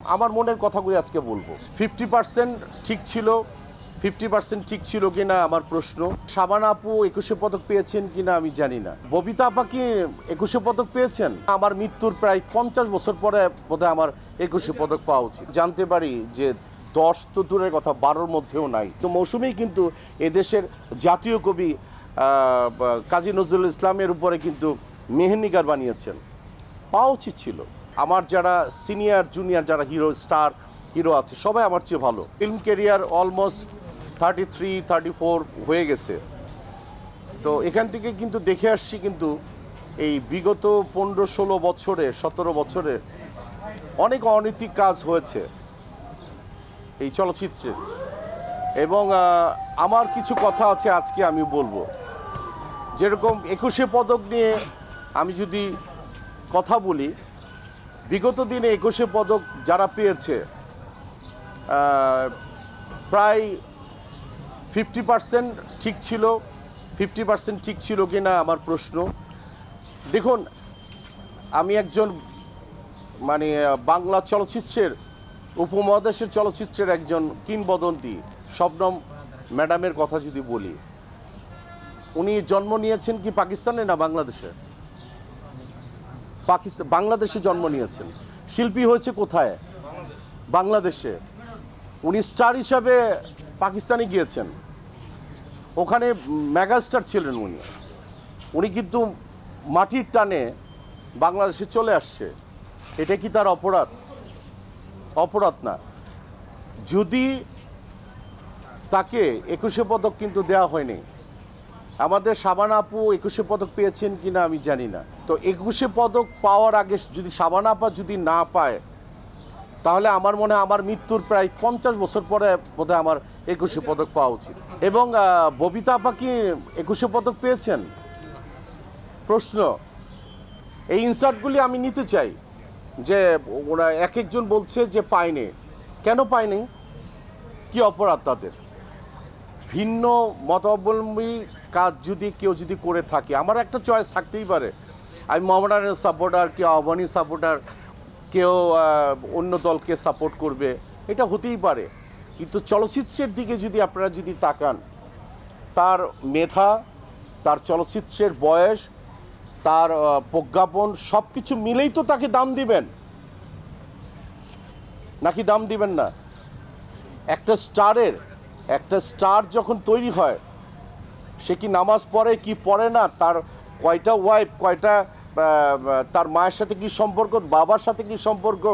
আমার মনের কথাগুলি আজকে বলবো। 50% ঠিক ছিল, 50% ঠিক ছিল কিনা আমার প্রশ্ন। শাবানা আপু 21শে পদক পেয়েছেন কিনা আমি জানি না। ববিতা আপা কি 21শে পদক পেয়েছেন? আমার মৃত্যুর প্রায় 50 বছর পরে বোধহয় আমার 21শে পদক পাওয়া উচিত। জানতে পারি যে 10 তো দূরের কথা, 12-র মধ্যেও নাই। তো মৌসুমী কিন্তু এদেশের জাতীয় কবি কাজী নজরুল ইসলামের উপরে কিন্তু মেহেরনিগার বানিয়েছেন, পাওয়া উচিত ছিল। আমার যারা সিনিয়র জুনিয়র যারা হিরো স্টার হিরো আছে সবাই আমার চেয়ে ভালো। ফিল্ম ক্যারিয়ার অলমোস্ট 33-34 হয়ে গেছে। তো এখান থেকে কিন্তু দেখে আসছি কিন্তু এই বিগত 15-16 বছরে 17 বছরে অনেক অনৈতিক কাজ হয়েছে এই চলচ্চিত্রে, এবং আমার কিছু কথা আছে আজকে আমি বলবো। যেরকম 21শে পদক নিয়ে আমি যদি কথা বলি, বিগত দিনে 21শে পদক যারা পেয়েছে প্রায় 50% ঠিক ছিল, 50% ঠিক ছিল কিনা আমার প্রশ্ন। দেখুন, আমি একজন বাংলা চলচ্চিত্রের উপমহাদেশের চলচ্চিত্রের একজন কিংবদন্তি শবনম ম্যাডামের কথা যদি বলি, উনি জন্ম নিয়েছেন কি পাকিস্তানে না বাংলাদেশে? বাংলাদেশে জন্ম নিয়েছেন। শিল্পী হয়েছে কোথায়? বাংলাদেশে। উনি স্টার হিসাবে পাকিস্তানে গিয়েছেন, ওখানে মেগাস্টার ছিলেন উনি। উনি কিন্তু মাটির টানে বাংলাদেশে চলে আসছে। এটা কি তার অপরাধ? অপরাধ না। যদি তাকে 21শে পদক কিন্তু দেওয়া হয়নি। আমাদের শাবানা আপু 21শে পদক পেয়েছেন কিনা আমি জানি না। তো 21শে পদক পাওয়ার আগে যদি শাবানা আপা যদি না পায়, তাহলে আমার মনে হয় আমার মৃত্যুর প্রায় 50 বছর পরে বোধহয় আমার 21শে পদক পাওয়া উচিত। এবং ববিতা আপা কি 21শে পদক পেয়েছেন? প্রশ্ন। এই ইনসার্টগুলি আমি নিতে চাই যে ওরা এক একজন বলছে যে পায়নি। কেন পায়নি? কি অপরাধ তাদের? ভিন্ন মতাবলম্বী কাজ যদি কেউ যদি করে থাকে, আমার একটা চয়েস থাকতেই পারে। আমি মোহামেডানের সাপোর্টার, কেউ আহ্বানী সাপোর্টার, কেউ অন্য দলকে সাপোর্ট করবে, এটা হতেই পারে। কিন্তু চলচ্চিত্রের দিকে যদি আপনারা যদি তাকান, তার মেধা, তার চলচ্চিত্রের বয়স, তার প্রজ্ঞাপন সব কিছু মিলেই তো তাকে দাম দিবেন, নাকি দাম দিবেন না? একটা স্টার যখন তৈরি হয়, সে কি নামাজ পড়ে কি পড়ে না, তার কয়টা ওয়াইফ, কয়টা তার মায়ের সাথে কি সম্পর্ক, বাবার সাথে কি সম্পর্ক,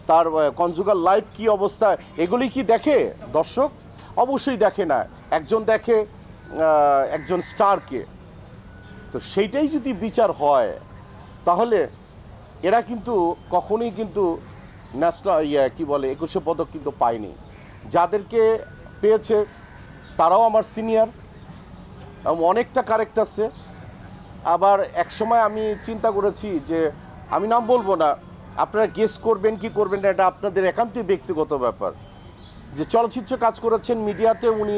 তার কনজুগাল লাইফ কি অবস্থা, এগুলি কি দেখে দর্শক? অবশ্যই দেখে না। একজন দেখে একজন স্টারকে। তো সেইটাই যদি বিচার হয়, তাহলে এরা কিন্তু কখনোই কিন্তু ন্যাশনাল কি বলে 21শে পদক কিন্তু পায়নি। যাদেরকে পেয়েছে তারাও আমার সিনিয়র, অনেকটা কারেক্ট আছে। আবার একসময় আমি চিন্তা করেছি যে, আমি নাম বলবো না, আপনারা গেস করবেন কি করবেন না, এটা আপনাদের একান্তই ব্যক্তিগত ব্যাপার, যে চলচ্চিত্রে কাজ করেছেন, মিডিয়াতে উনি,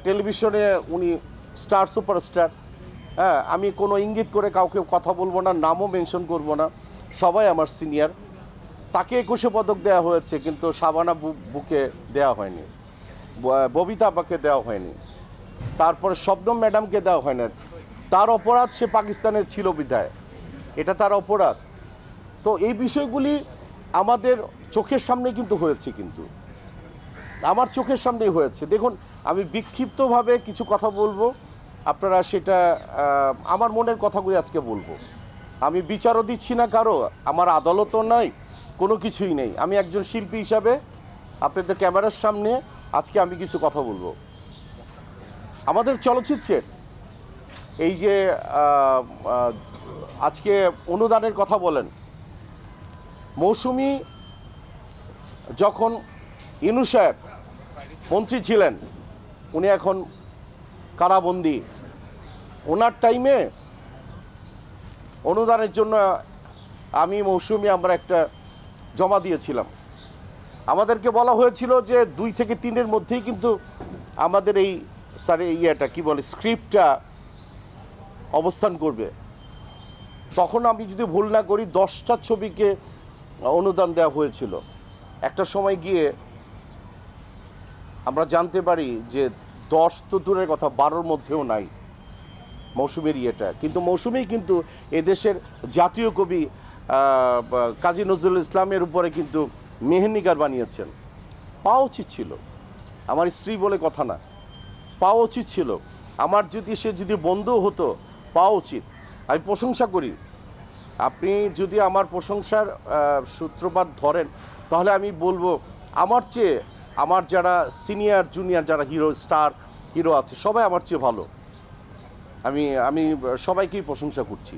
টেলিভিশনে উনি স্টার সুপারস্টার। হ্যাঁ, আমি কোনো ইঙ্গিত করে কাউকে কথা বলবো না, নামও মেনশন করব না, সবাই আমার সিনিয়র। তাকে 21শে পদক দেওয়া হয়েছে, কিন্তু শাবানা বুকে দেওয়া হয়নি, ববিতা আপাকে দেওয়া হয়নি, তারপরে শবনম ম্যাডামকে দেওয়া হয় না। তার অপরাধ সে পাকিস্তানে ছিল বিধায়, এটা তার অপরাধ। তো এই বিষয়গুলি আমাদের চোখের সামনে কিন্তু হয়েছে, কিন্তু আমার চোখের সামনেই হয়েছে। দেখুন, আমি বিক্ষিপ্তভাবে কিছু কথা বলবো, আপনারা সেটা আমার মনের কথাগুলি আজকে বলবো। আমি বিচারও দিচ্ছি না কারো, আমার আদালতও নাই, কোনো কিছুই নেই। আমি একজন শিল্পী হিসাবে আপনাদের ক্যামেরার সামনে আজকে আমি কিছু কথা বলবো। আমাদের চলচ্চিত্রের এই যে আজকে অনুদানের কথা বলেন, মৌসুমী যখন ইনু সাহেব মন্ত্রী ছিলেন, উনি এখন কারাবন্দী, ওনার টাইমে অনুদানের জন্য আমি মৌসুমী আমরা একটা জমা দিয়েছিলাম। আমাদেরকে বলা হয়েছিল যে 2 থেকে 3-এর মধ্যেই কিন্তু আমাদের এই ইয়েটা কি বলে স্ক্রিপ্টটা অবস্থান করবে। তখন আমি যদি ভুল না করি 10টা ছবিকে অনুদান দেওয়া হয়েছিল। একটা সময় গিয়ে আমরা জানতে পারি যে 10 তো দূরের কথা, 12-র মধ্যেও নাই মৌসুমীর ইয়েটা। কিন্তু মৌসুমী কিন্তু এদেশের জাতীয় কবি কাজী নজরুল ইসলামের উপরে কিন্তু মেহেন্দিগার বানিয়েছেন। পাওয়া উচিত ছিল, আমার স্ত্রী বলে কথা না, পাওয়া উচিত ছিল। আমার যদি সে যদি বন্ধু হতো, পাওয়া উচিত। আমি প্রশংসা করি, আপনি যদি আমার প্রশংসার সূত্রপাত ধরেন তাহলে আমি বলবো আমার চেয়ে, আমার যারা সিনিয়র জুনিয়র যারা হিরো, স্টার হিরো আছে, সবাই আমার চেয়ে ভালো। আমি সবাইকেই প্রশংসা করছি।